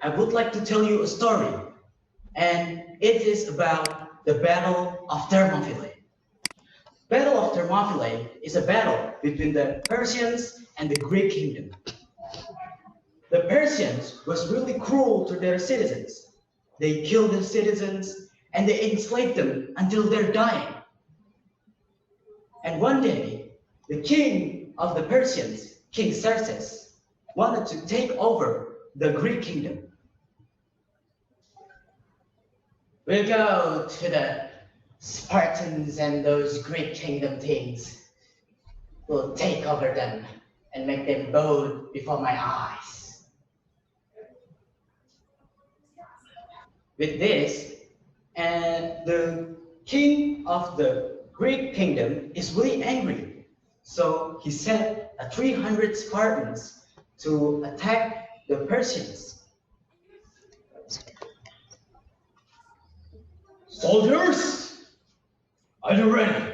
I would like to tell you a story, and it is about the Battle of Thermopylae. Battle of Thermopylae is a battle between the Persians and the Greek kingdom. The Persians was really cruel to their citizens. They killed their citizens and they enslaved them until they're dying. And one day, the king of the Persians, King Xerxes, wanted to take over the Greek kingdom. We'll go to the Spartans and those Greek kingdom things. We'll take over them and make them bow before my eyes. With this, and the king of the Greek kingdom is really angry. So he sent 300 Spartans to attack the Persians. Soldiers, are you ready?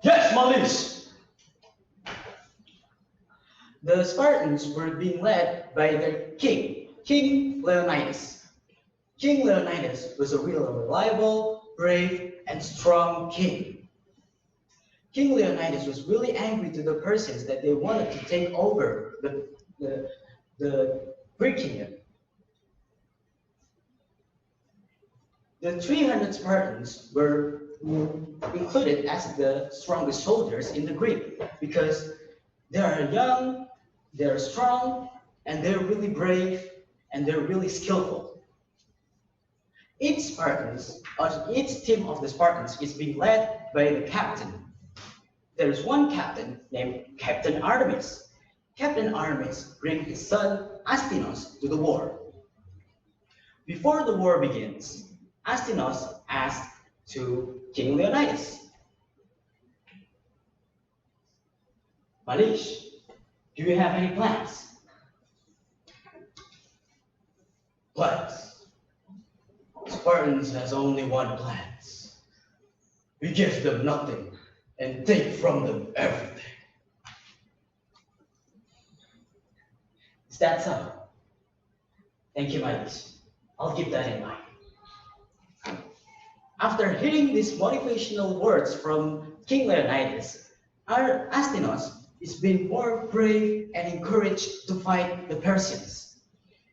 Yes, my liege. The Spartans were being led by their king, King Leonidas. King Leonidas was a really reliable, brave, and strong king. King Leonidas was really angry to the Persians that they wanted to take over the Greek kingdom. The 300 Spartans were included as the strongest soldiers in the Greek because they are young, they're strong, and they're really brave, and they're really skillful. Each team of the Spartans is being led by the captain. There's one captain named Captain Artemis. Captain Artemis brings his son Astinos to the war. Before the war begins, Astinos asked to King Leonidas, "My liege, do you have any plans?" "Plans? Spartans has only one plan. We give them nothing and take from them everything." Is that so? Thank you, my liege. I'll keep that in mind. After hearing these motivational words from King Leonidas, Astinos is being more brave and encouraged to fight the Persians.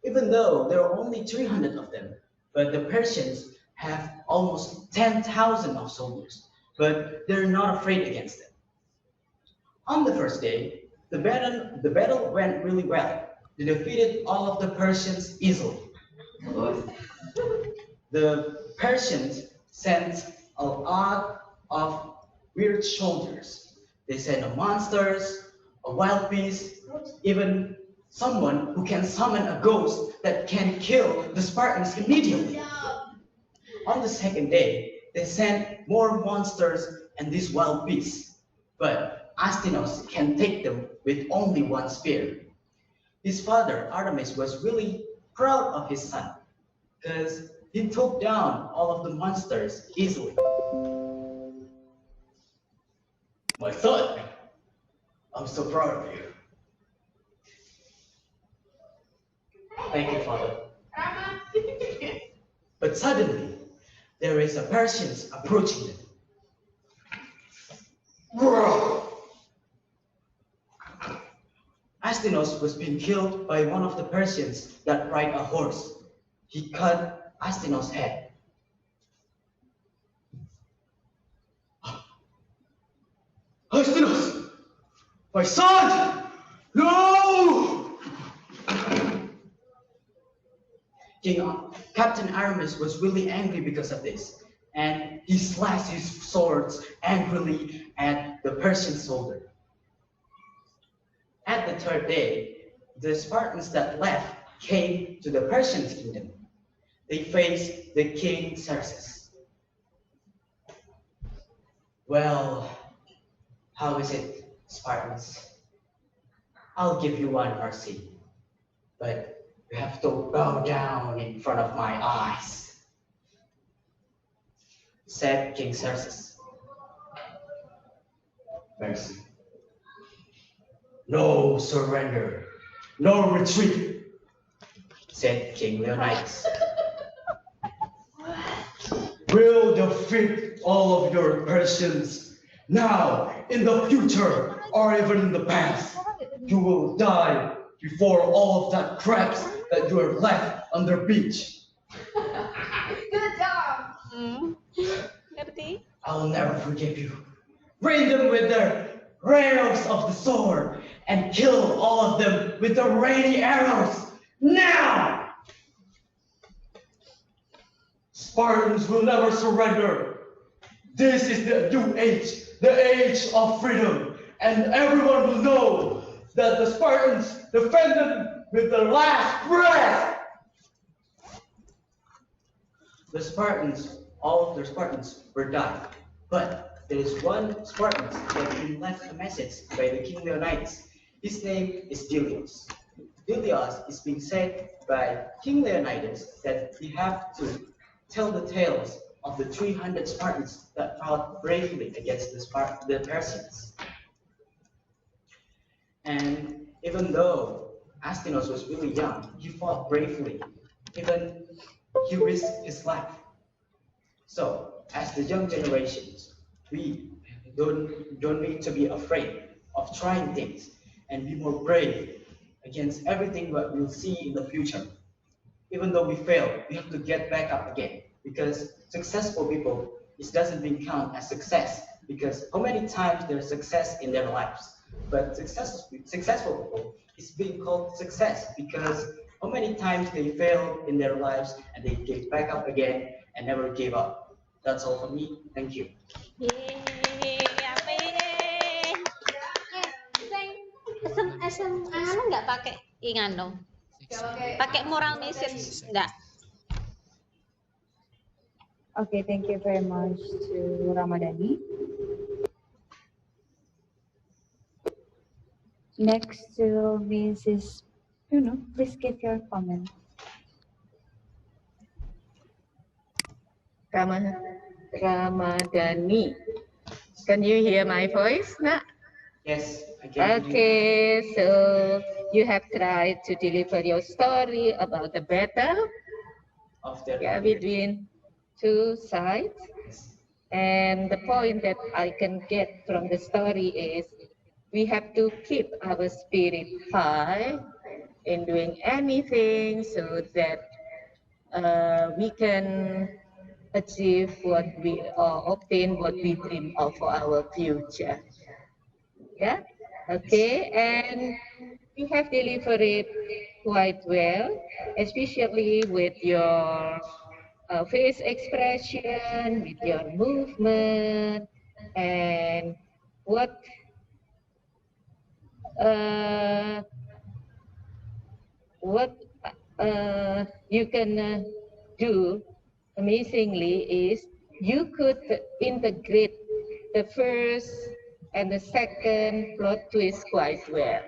Even though there are only 300 of them, but the Persians have almost 10,000 of soldiers, but they're not afraid against them. On the first day, the battle went really well. They defeated all of the Persians easily. The Persians sent a lot of weird soldiers. They sent monsters, a wild beast, even someone who can summon a ghost that can kill the Spartans immediately. On the second day, they sent more monsters and these wild beasts, but Astinos can take them with only one spear. His father, Artemis, was really proud of his son because he took down all of the monsters easily. My son, I'm so proud of you. Thank you, father. But suddenly, there is a Persians approaching them. Astinos was being killed by one of the Persians that ride a horse. He cut Astinos' head. Astinos! My son! No! Captain Aramis was really angry because of this, and he slashed his swords angrily at the Persian soldier. At the third day, the Spartans that left came to the Persian kingdom. They faced the king Xerxes. "Well, how is it, Spartans? I'll give you one mercy, but you have to bow down in front of my eyes," said King Xerxes. Mercy. No surrender. No retreat, said King Leonidas. We'll defeat all of your versions. Now, in the future, or even in the past, you will die before all of that crabs that you have left on the beach. Good job. Ngerti? I'll never forgive you. Bring them with their rails of the sword and kill all of them with the rainy arrows. Now! Spartans will never surrender. This is the new age, the age of freedom, and everyone will know that the Spartans defended with their last breath. The Spartans, all of the Spartans were died, but there is one Spartan that been left a message by the King Leonidas. His name is Delios. Delios is being said by King Leonidas that we have to tell the tales of the 300 Spartans that fought bravely against the Persians. And even though Astinos was really young, he fought bravely. Even he risked his life. So, as the young generations, we don't need to be afraid of trying things and be more brave against everything that we'll see in the future. Even though we fail, we have to get back up again, because successful people, it doesn't mean count as success, because how many times there's success in their lives, but successful people is being called success because how many times they fail in their lives and they get back up again and never give up. That's all for me. Thank you. Yeay, amin. SMA lu nggak pakai ingan dong? Pakai moral message nggak? Okay, thank you very much to Ramadhani. Next to Mrs. Please give your comment. Ramadhani. Can you hear my voice, Nak? Yes, I can. Okay, so you have tried to deliver your story about the battle between two sides. And the point that I can get from the story is we have to keep our spirit high in doing anything so that we can achieve what we obtain what we dream of for our future. Yeah, okay, and you have delivered it quite well, especially with your face expression, with your movement, and what you can do amazingly is you could integrate the first and the second plot twist quite well.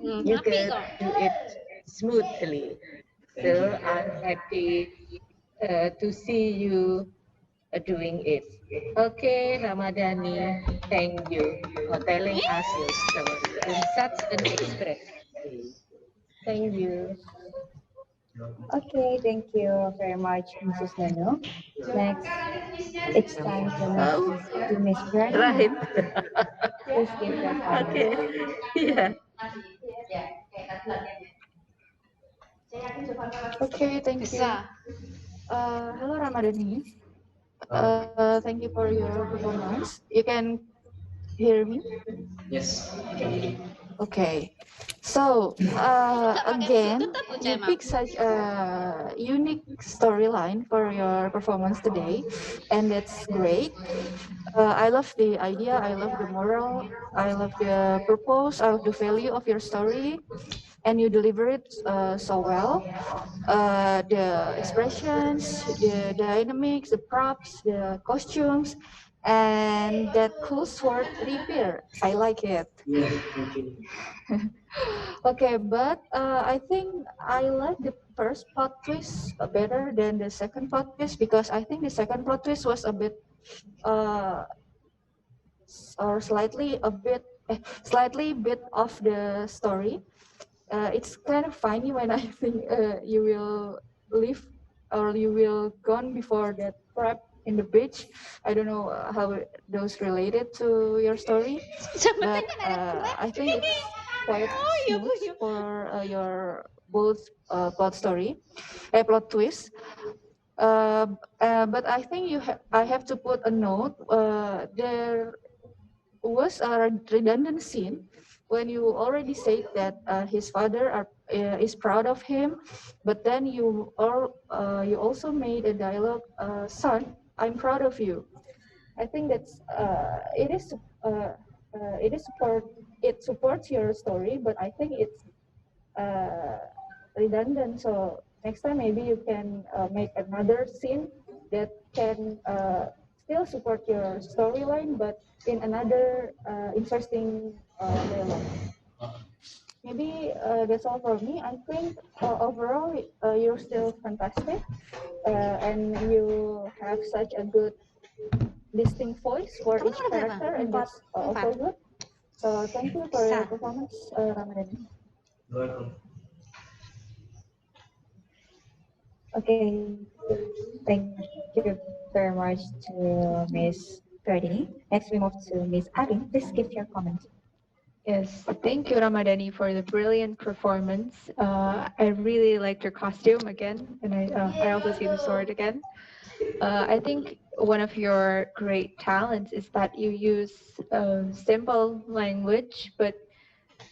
You could do it smoothly. So I'm happy to see you doing it. Okay, Ramadhani, thank you for telling us your story in such an expressive way. Thank you. Okay, thank you very much, Mrs. Nano. Next, it's time to Miss Brenda. Right. Please give your comment. Okay. Yeah. Okay, thank you. Hello, Ramadhani. Thank you for your performance. You can hear me? Yes, I can hear you. Okay. So, again, you pick such a unique storyline for your performance today, and that's great. I love the idea, I love the moral, I love the purpose, I love the value of your story, and you deliver it so well. The expressions, the dynamics, the props, the costumes, and that cool sword repair. I like it. Yeah, thank you. Okay, but I think I like the first plot twist better than the second plot twist because I think the second plot twist was a bit or slightly bit of the story. it's kind of funny when I think you will leave or you will gone before that trap in the beach. I don't know how those related to your story, but Sebenarnya ada I think it's quite Oh, iya, Bu, smooth iya. for your both plot twist. But I think I have to put a note. There was a redundant scene when you already said that his father is proud of him, but then you also made a dialogue, "Son, I'm proud of you." I think that's it is support it supports your story, but I think it's uh, redundant. So next time maybe you can make another scene that can still support your storyline, but in another interesting dialogue. Maybe that's all for me. I think overall you're still fantastic, and you have such a good distinct voice for Kamu each nomor berapa? character, and Empat. that's Empat. also good. So thank you for your Bisa. performance, Ramadhani. You're welcome. Okay, thank you very much to Miss Ferdy. Next, we move to Miss Arin. Please give your comment. Yes, thank you, Ramadhani, for the brilliant performance. I really liked your costume again, and I also see the sword again. I think one of your great talents is that you use simple language, but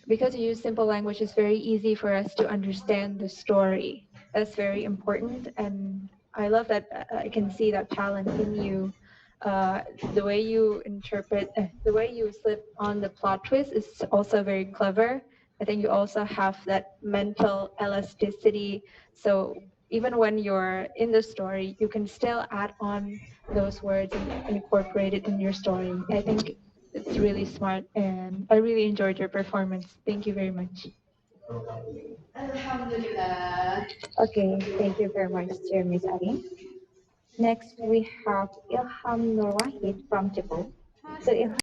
because you use simple language, it's very easy for us to understand the story. That's very important, and I love that I can see that talent in you. The way you interpret, the way you slip on the plot twist is also very clever. I think you also have that mental elasticity. So even when you're in the story, you can still add on those words and incorporate it in your story. I think it's really smart, and I really enjoyed your performance. Thank you very much. Okay, thank you very much to Miss Arin. Next, we have Ilham Nurwahid from Cebu. So Ilham,